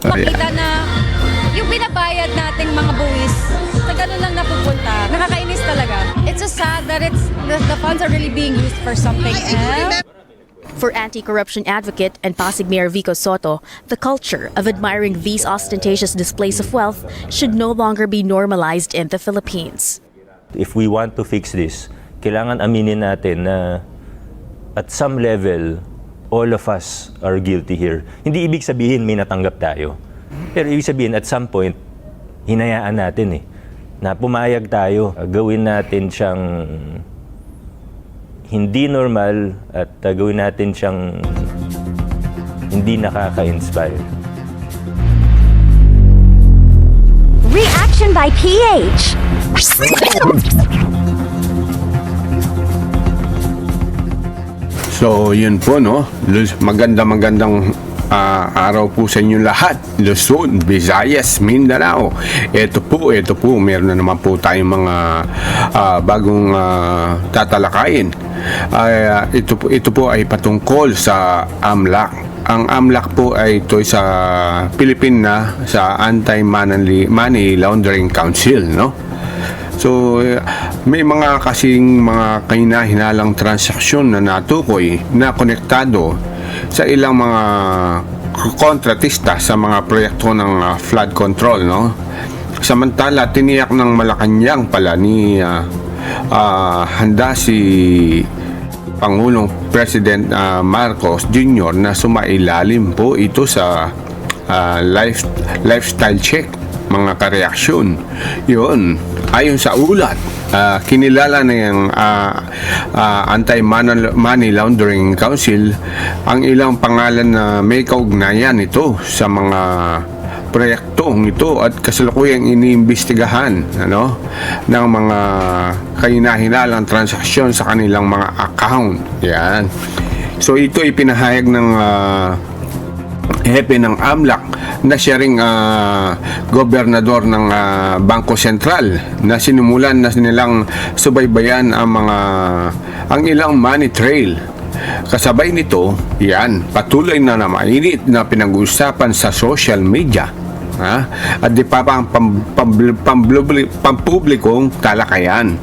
makita na yung binabayad nating mga buwis sa ganun lang napupunta. Nakakainis talaga. It's so sad that the funds are really being used for something else. For anti-corruption advocate and Pasig Mayor Vico Soto, the culture of admiring these ostentatious displays of wealth should no longer be normalized in the Philippines. If we want to fix this, kailangan aminin natin na at some level, all of us are guilty here. Hindi ibig sabihin may natanggap tayo. Pero ibig sabihin at some point, hinayaan natin na pumayag tayo. Gawin natin siyang hindi normal at gawin natin siyang hindi nakaka-inspire. Reaction by PH. So, yun po, no? Magandang araw po sa inyo lahat. Luzon, Visayas, Mindanao. Ito po, meron na naman po tayong mga bagong tatalakayin. Ito po ay patungkol sa AMLAC. Ang AMLAC po ay ito sa Philippine sa Anti-Money Laundering Council, no? So, may mga kahina-hinalang transaksyon na natukoy na konektado sa ilang mga kontratista sa mga proyekto ng flood control, no? Samantala, tiniyak ng Malacanang pala ni handa si Pangulong President Marcos Jr. na sumailalim po ito sa lifestyle check, mga kareaksyon. Yun, ayon sa ulat, kinilala na yung Anti-Money Laundering Council ang ilang pangalan na may kaugnayan ito sa mga proyektong ito at kasalukuyang iniimbestigahan ng mga kahina-hinalang transaksyon sa kanilang mga account. Yan. So ito ay pinahayag ng hepe ng AMLAC na siya ring gobernador ng Bangko Sentral na sinimulan na nilang subaybayan ang ilang money trail. Kasabay nito, yan, patuloy na mainit na pinag-uusapan sa social media at di pa pampublikong talakayan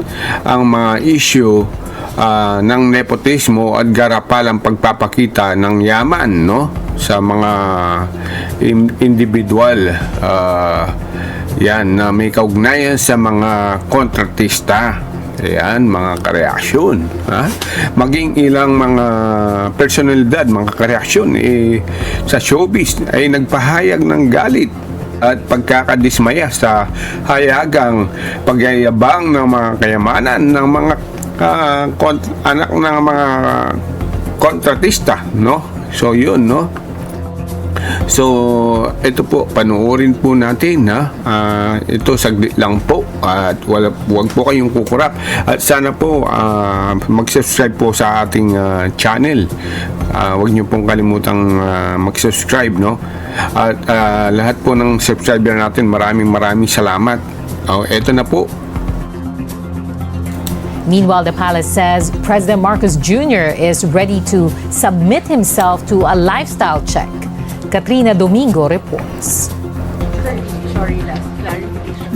ang mga issue ng nepotismo at garapalang pagpapakita ng yaman, no, sa mga individual yan na may kaugnayan sa mga kontratista. Ayan, mga kareaksyon. Maging ilang mga personalidad, mga kareaksyon sa showbiz ay nagpahayag ng galit at pagkakadismaya sa hayagang pagyayabang ng mga kayamanan ng mga anak ng mga kontratista, no? So yun, no? So ito po, panoorin po natin ito saglit lang po at wag po kayong kukurap at sana po mag-subscribe po sa ating channel. Wag niyo pong kalimutang mag-subscribe, no? At lahat po ng subscriber natin, maraming salamat. Ito na po. Meanwhile, the palace says President Marcos Jr. is ready to submit himself to a lifestyle check. Katrina Domingo reports.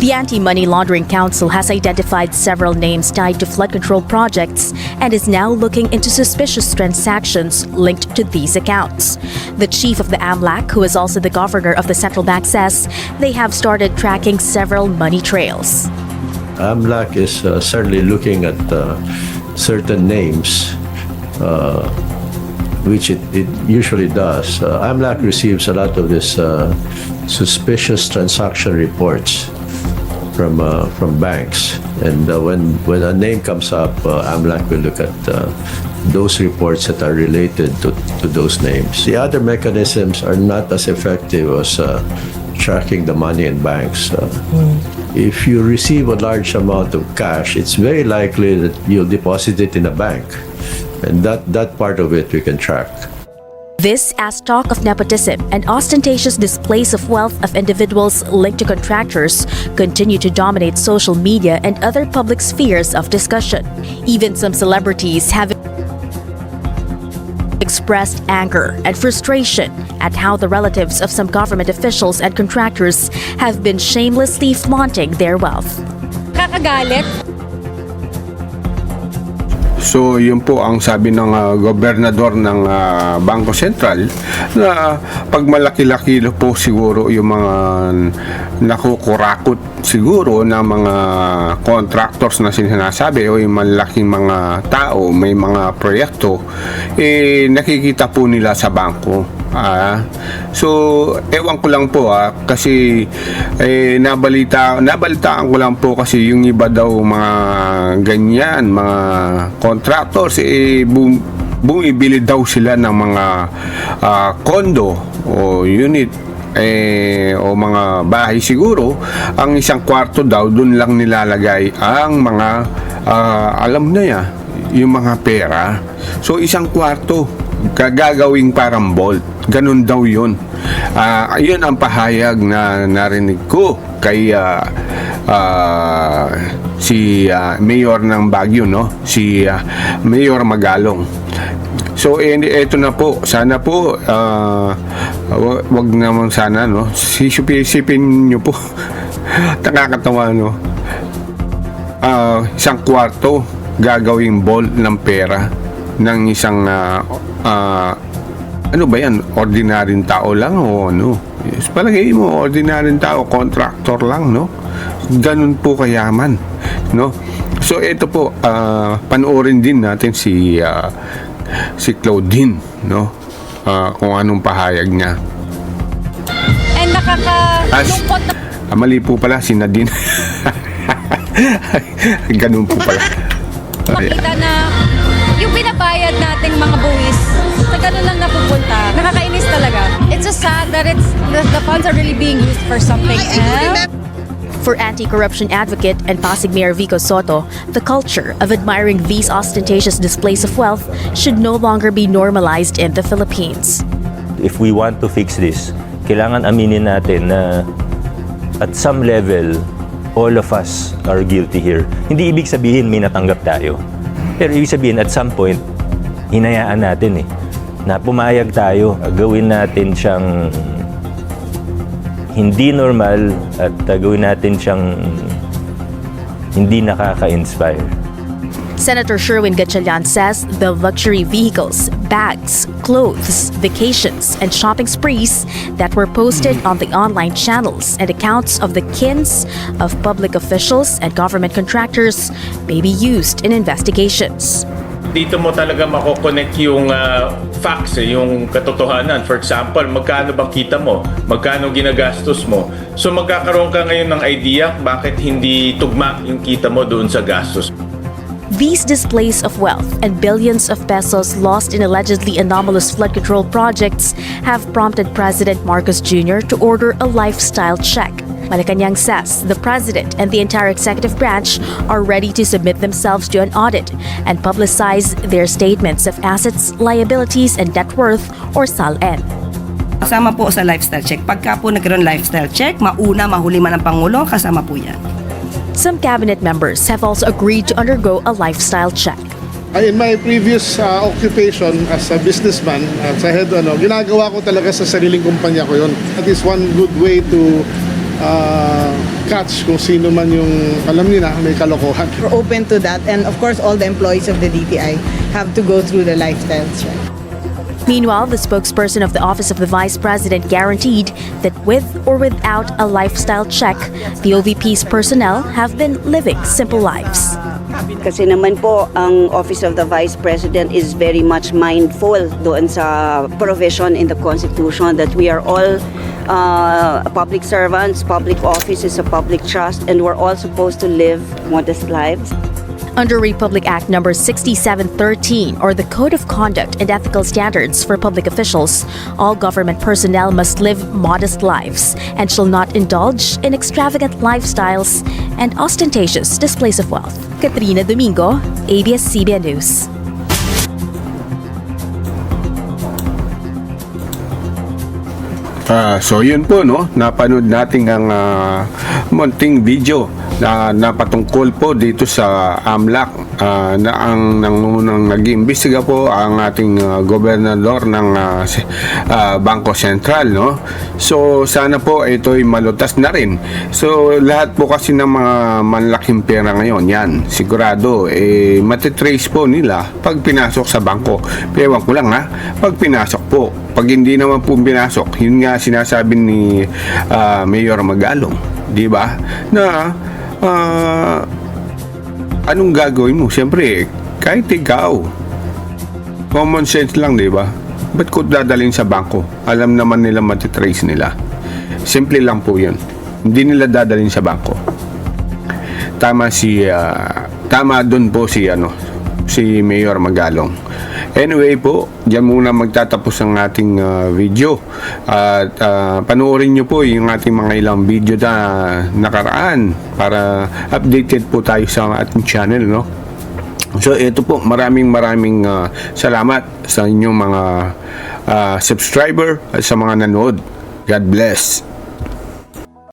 The Anti-Money Laundering Council has identified several names tied to flood control projects and is now looking into suspicious transactions linked to these accounts. The chief of the AMLAC, who is also the governor of the central bank, says they have started tracking several money trails. AMLAC is certainly looking at certain names, which it usually does. AMLAC receives a lot of this suspicious transaction reports from banks, and when a name comes up, AMLAC will look at those reports that are related to those names. The other mechanisms are not as effective as tracking the money in banks. If you receive a large amount of cash, it's very likely that you'll deposit it in a bank, and that part of it we can track. This as talk of nepotism and ostentatious displays of wealth of individuals linked to contractors continue to dominate social media and other public spheres of discussion. Even some celebrities have expressed anger and frustration at how the relatives of some government officials and contractors have been shamelessly flaunting their wealth. Kakagalit. So yun po ang sabi ng gobernador ng Bangko Sentral na pag malaki-laki po siguro yung mga nakukurakot siguro ng mga contractors na sinasabi o yung malaking mga tao, may mga proyekto, nakikita po nila sa bangko. So ewan ko lang po kasi nabalitaan ko lang po kasi yung iba daw mga ganyan, mga contractors bumibili daw sila ng mga condo o unit o mga bahay siguro. Ang isang kwarto daw doon lang nilalagay ang mga alam na yan, yung mga pera. So isang kwarto gagawing parang vault, ganun daw yun. Yun ang pahayag na narinig ko kay si Mayor ng Baguio, no? Si Mayor Magalong. So eto na po, sana po wag naman sana, no? Sisipin nyo po. Nakakatawa, no? Isang kwarto gagawing vault ng pera ng isang ano ba yan? Ordinaryong tao lang o ano? Palagay mo, ordinaryong tao, contractor lang, no? Ganun po kayaman, no? So ito po, panoorin din natin si Claudine, no? Kung anong pahayag niya. And nakakalungkot na Mali po pala si Nadine. Ganun po pala. makita na yung binabayad nating mga buwis sa ganun lang napupunta. Nakakainis talaga. It's so sad that the funds are really being used for something else. For anti-corruption advocate and Pasig Mayor Vico Soto, the culture of admiring these ostentatious displays of wealth should no longer be normalized in the Philippines. If we want to fix this, kailangan aminin natin na at some level, all of us are guilty here. Hindi ibig sabihin may natanggap tayo. Pero ibig sabihin, at some point, hinayaan natin na pumayag tayo, gawin natin siyang hindi normal at gawin natin siyang hindi nakaka-inspire. Senator Sherwin Gatchalian says the luxury vehicles, bags, clothes, vacations, and shopping sprees that were posted on the online channels and accounts of the kins of public officials and government contractors may be used in investigations. Dito mo talaga mako-connect yung facts, yung katotohanan. For example, magkano bang kita mo? Magkano ginagastos mo? So magkakaroon ka ngayon ng idea bakit hindi tugma yung kita mo doon sa gastos. These displays of wealth and billions of pesos lost in allegedly anomalous flood control projects have prompted President Marcos Jr. to order a lifestyle check. Malacanang says the president and the entire executive branch are ready to submit themselves to an audit and publicize their statements of assets, liabilities, and net worth or SALN. Kasama po sa lifestyle check. Pagka po nagkaroon lifestyle check, mauna, mahuli man ang Pangulo, kasama po yan. Some cabinet members have also agreed to undergo a lifestyle check. In my previous occupation as a businessman, sa head, ginagawa ko talaga sa sariling kumpanya ko yun. That is one good way to catch kung sino man yung alam niyo na may kalokohan. We're open to that, and of course all the employees of the DTI have to go through the lifestyle check. Meanwhile, the spokesperson of the Office of the Vice President guaranteed that with or without a lifestyle check, the OVP's personnel have been living simple lives. Kasi naman po, ang Office of the Vice President is very much mindful doon sa provision in the Constitution that we are all public servants, public office is a public trust, and we're all supposed to live modest lives. Under Republic Act No. 6713, or the Code of Conduct and Ethical Standards for Public Officials, all government personnel must live modest lives and shall not indulge in extravagant lifestyles and ostentatious displays of wealth. Katrina Domingo, ABS-CBN News. So yun po, no, napanood natin ang munting video na napatungkol po dito sa AMLAC na ang nangunang nag-iimbestiga po ang ating gobernador ng Bangko Sentral, no? So sana po ito'y malutas na rin. So lahat po kasi ng mga malaking pera ngayon, yan sigurado matitrace po nila pag pinasok sa bangko. Pero ewan ko lang pag pinasok po. Pag hindi naman po pinasok, yun nga sinasabi ni Mayor Magalong, di ba? Na anong gagawin mo? Siyempre, kahit ikaw, common sense lang, di ba? Ba't ko dadalhin sa bangko? Alam naman nila matitrace nila. Simple lang po yun. Hindi nila dadalhin sa bangko. Tama doon po si Mayor Magalong. Anyway po, diyan muna magtatapos ang ating video. At panoorin nyo po yung ating mga ilang video na nakaraan para updated po tayo sa ating channel, no? So ito po, maraming salamat sa inyong mga subscriber at sa mga nanood. God bless.